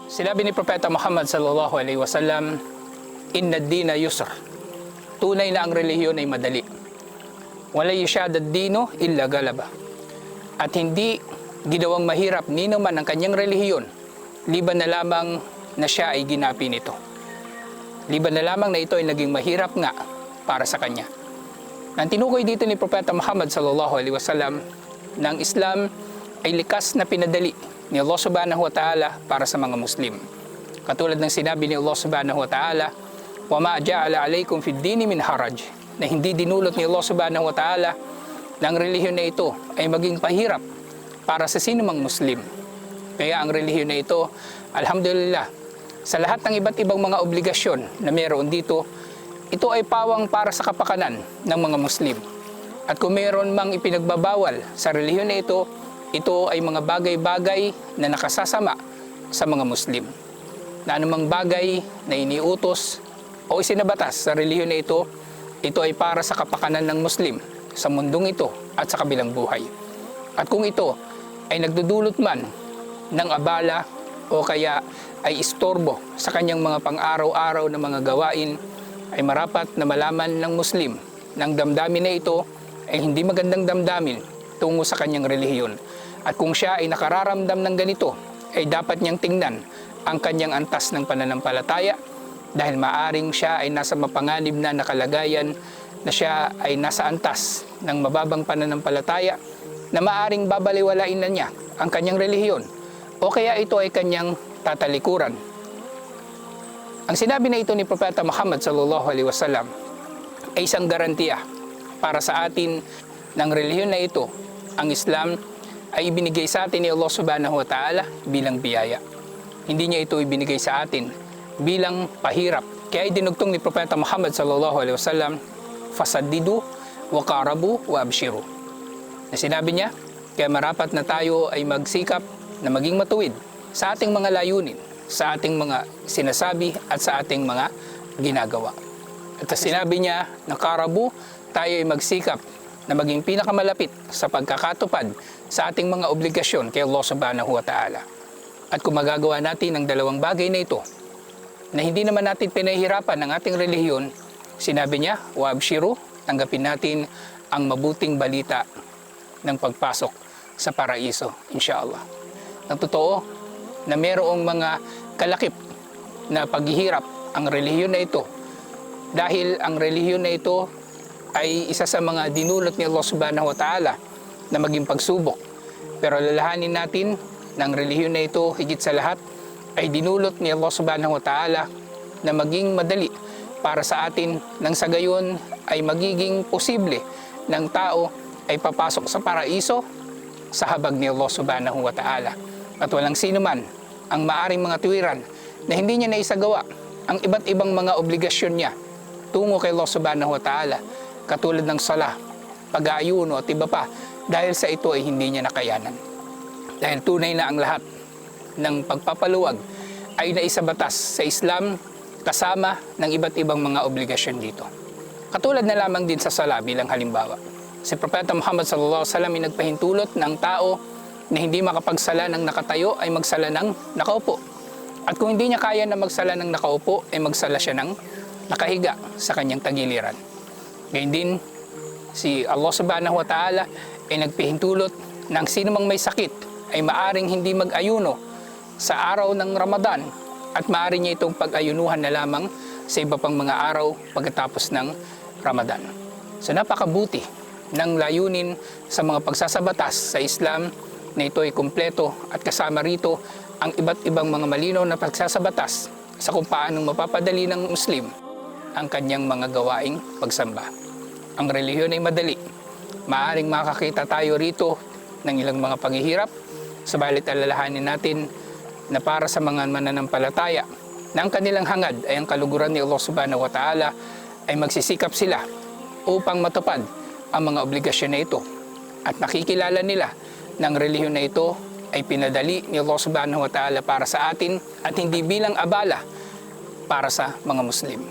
Sinabi ni Propeta Muhammad sallallahu alaihi wasallam, "Inna ad-dina yusr." Tunay na ang relihiyon ay madali. Wala yushad ad-dino illa galaba. At hindi ginawang mahirap ni naman ang kanyang relihiyon, liban na lamang na siya ay ginapi nito. Liban na lamang na ito ay naging mahirap nga para sa kanya. Nang tinukoy dito ni Propeta Muhammad sallallahu alaihi wasallam na ang Islam ay likas na pinadali ni Allah subhanahu wa ta'ala para sa mga Muslim. Katulad ng sinabi ni Allah subhanahu wa ta'ala, "Wa ma ja'ala alaykum fid dini min haraj," na hindi dinulot ni Allah subhanahu wa ta'ala na ang relihiyon na ito ay maging pahirap para sa sinumang Muslim. Kaya ang relihiyon na ito, alhamdulillah, sa lahat ng iba't ibang mga obligasyon na meron dito, ito ay pawang para sa kapakanan ng mga Muslim. At kung meron mang ipinagbabawal sa relihiyon na ito ay mga bagay-bagay na nakasasama sa mga Muslim. Na anumang bagay na iniutos o isinabatas sa relihiyon na ito ay para sa kapakanan ng Muslim sa mundong ito at sa kabilang buhay. At kung ito ay nagdudulot man ng abala o kaya ay istorbo sa kanyang mga pang-araw-araw na mga gawain, ay marapat na malaman ng Muslim ng damdamin na ito ay hindi magandang damdamin tungo sa kanyang relihiyon. At kung siya ay nakararamdam ng ganito, ay dapat niyang tingnan ang kanyang antas ng pananampalataya dahil maaring siya ay nasa mapanganib na nakalagayan na siya ay nasa antas ng mababang pananampalataya na maaring babaliwalain na niya ang kanyang relihiyon o kaya ito ay kanyang tatalikuran. Ang sinabi na ito ni Propeta Muhammad sallallahu alaihi wasallam ay isang garantiya para sa atin ng relihiyon na ito, ang Islam, ay ibinigay sa atin ni Allah subhanahu wa ta'ala bilang biyaya. Hindi niya ito ibinigay sa atin bilang pahirap. Kaya dinugtong ni Propeta Muhammad sallallahu alaihi wasallam, "Fasaddidu wa qarabu wa abshiru." Na sinabi niya, kaya marapat na tayo ay magsikap na maging matuwid sa ating mga layunin, sa ating mga sinasabi at sa ating mga ginagawa. At sinabi niya na karabu, tayo ay magsikap na maging pinakamalapit sa pagkakatupad sa ating mga obligasyon kay Allah subhanahu wa ta'ala. At kung magagawa natin ang dalawang bagay na ito, na hindi naman natin pinahihirapan ng ating relihiyon, sinabi niya, "Wa abshiru," tanggapin natin ang mabuting balita ng pagpasok sa paraiso, inshallah. Ang totoo na mayroong mga kalakip na paghihirap ang relihiyon na ito dahil ang relihiyon na ito ay isa sa mga dinulot ni Allah subhanahu wa ta'ala na maging pagsubok. Pero lalahanin natin na ang relihiyon na ito higit sa lahat ay dinulot ni Allah subhanahu wa ta'ala na maging madali para sa atin nang sa gayon ay magiging posible ng tao ay papasok sa paraiso sa habag ni Allah subhanahu wa ta'ala. At walang sino man ang maaring mga tuwiran na hindi niya naisagawa ang iba't ibang mga obligasyon niya tungo kay Allah subhanahu wa ta'ala, katulad ng sala, pag-aayuno at iba pa, dahil sa ito ay hindi niya nakayanan. Dahil tunay na ang lahat ng pagpapaluwag ay naisabatas sa Islam kasama ng iba't ibang mga obligasyon dito. Katulad na lamang din sa sala bilang halimbawa. Si Propeta Muhammad sallallahu alaihi wasallam ay nagpahintulot ng tao na hindi makapagsala ng nakatayo ay magsala ng nakaupo. At kung hindi niya kaya na magsala ng nakaupo, ay magsala siya ng nakahiga sa kanyang tagiliran. Ngayon din, si Allah subhanahu wa ta'ala ay nagpahintulot na ang sino mang may sakit ay maaring hindi mag-ayuno sa araw ng Ramadan at maaari niya itong pag-ayunuhan na lamang sa iba pang mga araw pagkatapos ng Ramadan. So napakabuti ng layunin sa mga pagsasabatas sa Islam na ito ay kumpleto at kasama rito ang iba't ibang mga malinaw na pagsasabatas sa kung paanong mapapadali ng Muslim ang kanyang mga gawaing pagsamba. Ang relihiyon ay madali. Maaring makakita tayo rito ng ilang mga paghihirap, subalit alalahanin natin na para sa mga mananampalataya na ang kanilang hangad ay ang kaluguran ni Allah subhanahu wa ta'ala, ay magsisikap sila upang matupad ang mga obligasyon na ito. At nakikilala nila na ang relihiyon na ito ay pinadali ni Allah subhanahu wa ta'ala para sa atin at hindi bilang abala para sa mga Muslim.